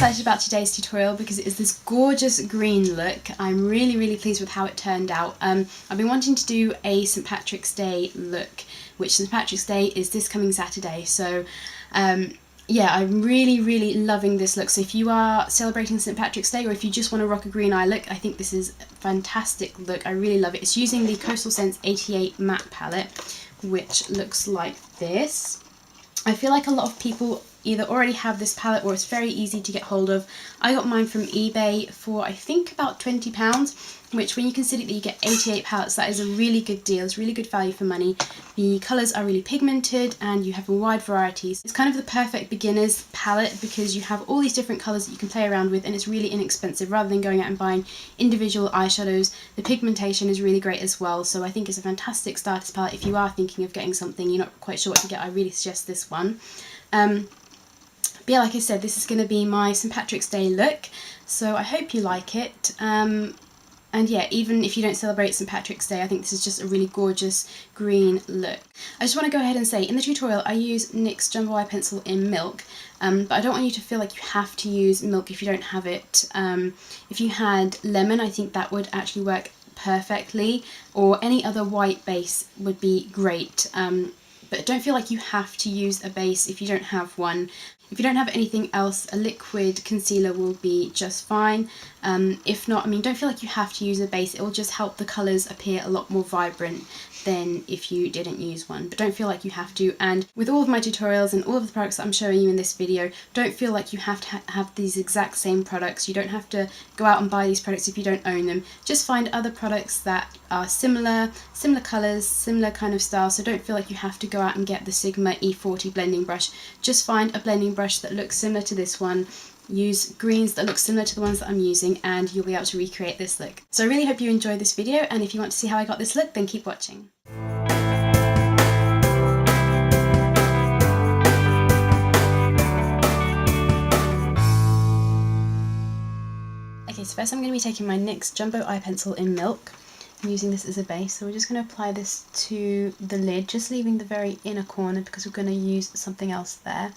excited about today's tutorial because it is this gorgeous green look. I'm really pleased with how it turned out. I've been wanting to do a St. Patrick's Day look, which St. Patrick's Day is this coming Saturday, so yeah, I'm really loving this look. So if you are celebrating St. Patrick's Day, or if you just want to rock a green eye look, I think this is a fantastic look. I really love it. It's using the Coastal Scents 88 matte palette, which looks like this. I feel like a lot of people either already have this palette or it's very easy to get hold of. I got mine from eBay for I think about £20, which when you consider that you get 88 palettes, that is a really good deal. It's really good value for money. The colours are really pigmented and you have a wide variety. It's kind of the perfect beginner's palette because you have all these different colours that you can play around with, and it's really inexpensive rather than going out and buying individual eyeshadows. The pigmentation is really great as well, so I think it's a fantastic starter palette. If you are thinking of getting something, you're not quite sure what to get, I really suggest this one. But yeah, like I said, this is going to be my St. Patrick's Day look, so I hope you like it. And yeah, even if you don't celebrate St. Patrick's Day, I think this is just a really gorgeous green look. I just want to go ahead and say, in the tutorial I use NYX Jumbo Eye Pencil in Milk, but I don't want you to feel like you have to use Milk if you don't have it. If you had Lemon, I think that would actually work perfectly, or any other white base would be great. But don't feel like you have to use a base if you don't have one. If you don't have anything else, a liquid concealer will be just fine. If not, I mean, don't feel like you have to use a base. It will just help the colours appear a lot more vibrant than if you didn't use one. But don't feel like you have to. And with all of my tutorials and all of the products that I'm showing you in this video, don't feel like you have to have these exact same products. You don't have to go out and buy these products if you don't own them. Just find other products that are similar colours, similar kind of style. So don't feel like you have to go out and get the Sigma E40 blending brush. Just find a blending brush that looks similar to this one. Use greens that look similar to the ones that I'm using, and you'll be able to recreate this look. So I really hope you enjoyed this video, and if you want to see how I got this look, then keep watching. Okay, so first I'm going to be taking my NYX Jumbo Eye Pencil in Milk. I'm using this as a base, so we're just going to apply this to the lid, just leaving the very inner corner because we're going to use something else there.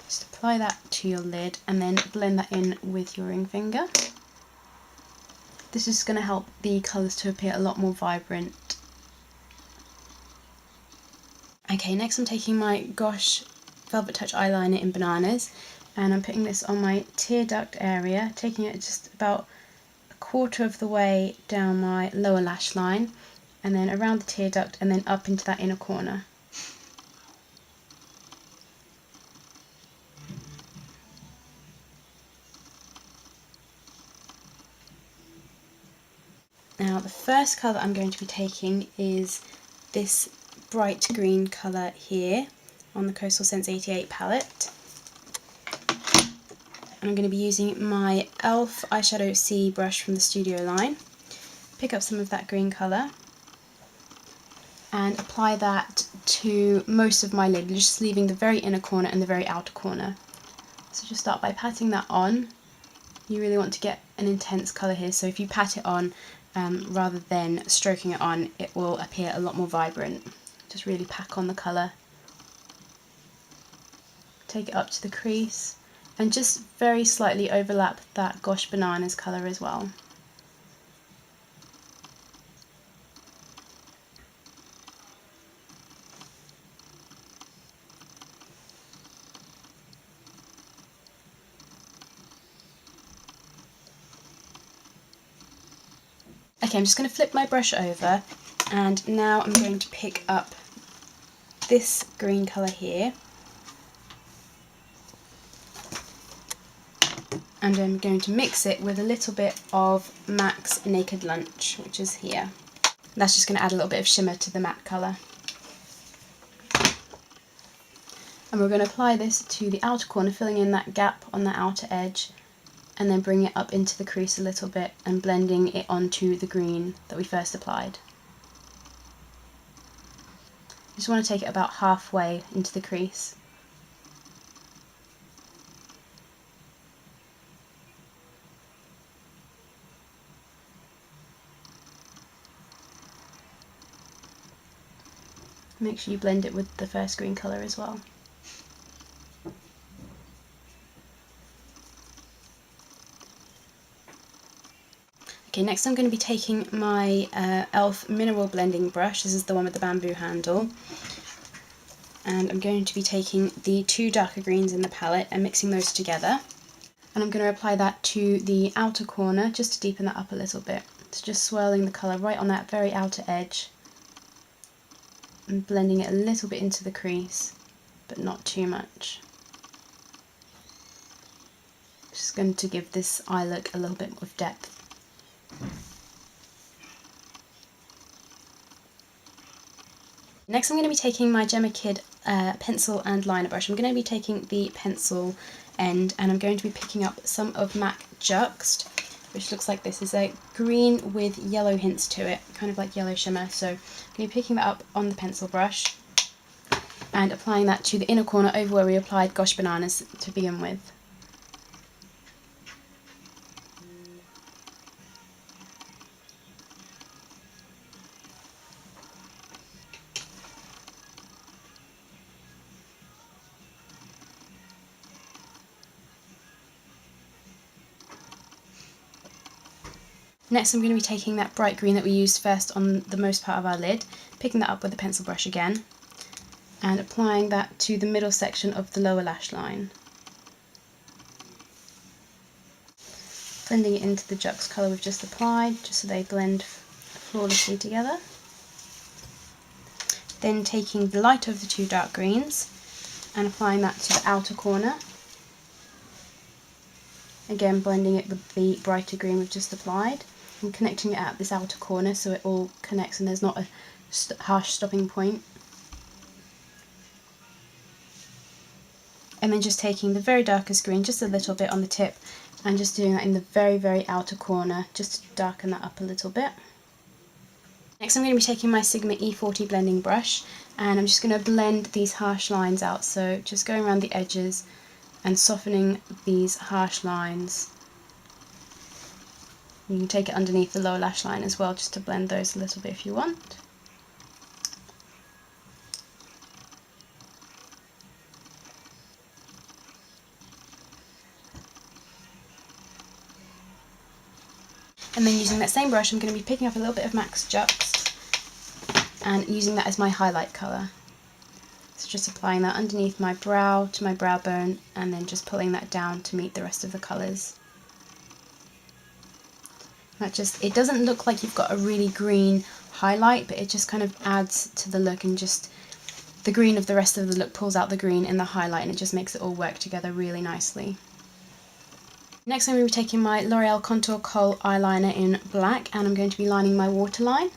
Just apply that to your lid and then blend that in with your ring finger. This is going to help the colours to appear a lot more vibrant. Okay, next I'm taking my Gosh Velvet Touch eyeliner in Bananas, and I'm putting this on my tear duct area, taking it just about a quarter of the way down my lower lash line, and then around the tear duct and then up into that inner corner. Now the first colour I'm going to be taking is this bright green colour here on the Coastal Scents 88 palette. And I'm going to be using my e.l.f. eyeshadow C brush from the Studio line. Pick up some of that green colour and apply that to most of my lid, just leaving the very inner corner and the very outer corner. So just start by patting that on. You really want to get an intense colour here, so if you pat it on, rather than stroking it on, it will appear a lot more vibrant. Just really pack on the colour. Take it up to the crease and just very slightly overlap that Gosh Bananas colour as well. Okay, I'm just going to flip my brush over, and now I'm going to pick up this green colour here, and I'm going to mix it with a little bit of MAC's Naked Lunch, which is here. That's just going to add a little bit of shimmer to the matte colour. And we're going to apply this to the outer corner, filling in that gap on the outer edge, and then bring it up into the crease a little bit and blending it onto the green that we first applied. You just want to take it about halfway into the crease. Make sure you blend it with the first green colour as well. Okay, next I'm going to be taking my e.l.f. mineral blending brush. This is the one with the bamboo handle. And I'm going to be taking the 2 darker greens in the palette and mixing those together. And I'm going to apply that to the outer corner just to deepen that up a little bit. So just swirling the colour right on that very outer edge and blending it a little bit into the crease, but not too much. Just going to give this eye look a little bit of depth. Next I'm going to be taking my Jemma Kid pencil and liner brush. I'm going to be taking the pencil end and I'm going to be picking up some of MAC Juxt, which looks like this. Is a green with yellow hints to it, kind of like yellow shimmer. So I'm going to be picking that up on the pencil brush and applying that to the inner corner over where we applied Gosh Bananas to begin with. Next I'm going to be taking that bright green that we used first on the most part of our lid, picking that up with the pencil brush again, and applying that to the middle section of the lower lash line. Blending it into the Juxt colour we've just applied, just so they blend flawlessly together. Then taking the lighter of the 2 dark greens and applying that to the outer corner. Again blending it with the brighter green we've just applied and connecting it at this outer corner so it all connects and there's not a harsh stopping point. And then just taking the very darkest green, just a little bit on the tip, and just doing that in the very, very outer corner, just to darken that up a little bit. Next I'm going to be taking my Sigma E40 blending brush, and I'm just going to blend these harsh lines out, so just going around the edges and softening these harsh lines. You can take it underneath the lower lash line as well, just to blend those a little bit if you want. And then using that same brush I'm going to be picking up a little bit of MAC Juxt and using that as my highlight colour. So just applying that underneath my brow to my brow bone and then just pulling that down to meet the rest of the colours. It doesn't look like you've got a really green highlight, but it just kind of adds to the look, and just the green of the rest of the look pulls out the green in the highlight and it just makes it all work together really nicely. Next I'm going to be taking my L'Oreal Contour Khol eyeliner in black and I'm going to be lining my waterline.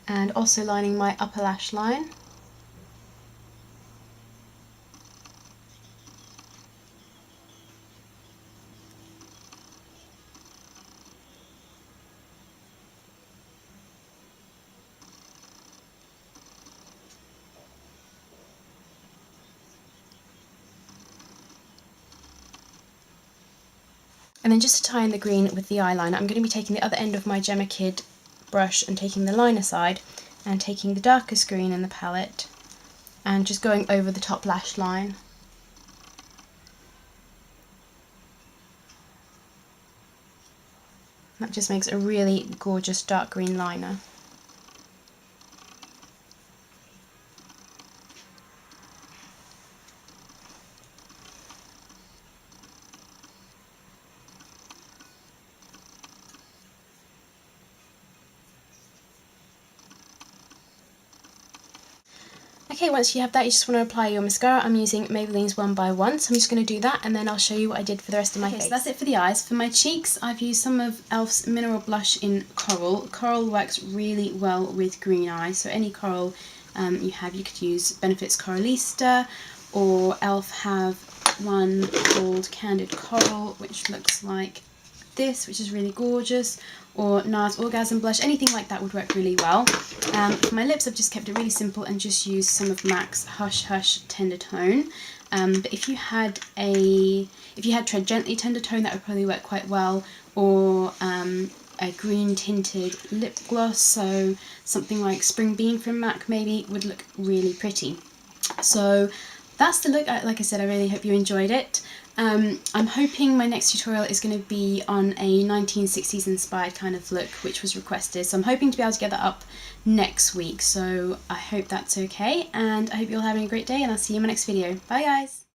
And also lining my upper lash line. And then just to tie in the green with the eyeliner, I'm going to be taking the other end of my Jemma Kid brush and taking the liner side and taking the darkest green in the palette and just going over the top lash line. That just makes a really gorgeous dark green liner. Okay, once you have that, you just want to apply your mascara. I'm using Maybelline's 1 by 1, so I'm just going to do that and then I'll show you what I did for the rest of my face. So that's it for the eyes. For my cheeks, I've used some of e.l.f.'s mineral blush in Coral. Coral works really well with green eyes, so any coral you could use Benefit's Coralista, or e.l.f. have one called Candid Coral, which looks like this, which is really gorgeous, or NARS Orgasm Blush. Anything like that would work really well. For my lips, I've just kept it really simple and just used some of MAC's Hush Hush Tendertone. But if you had Tread Gently Tendertone, that would probably work quite well, or a green tinted lip gloss, so something like Spring Bean from MAC maybe would look really pretty. So that's the look. Like I said, I really hope you enjoyed it. I'm hoping my next tutorial is going to be on a 1960s inspired kind of look, which was requested, so I'm hoping to be able to get that up next week, so I hope that's okay, and I hope you're all having a great day, and I'll see you in my next video. Bye guys!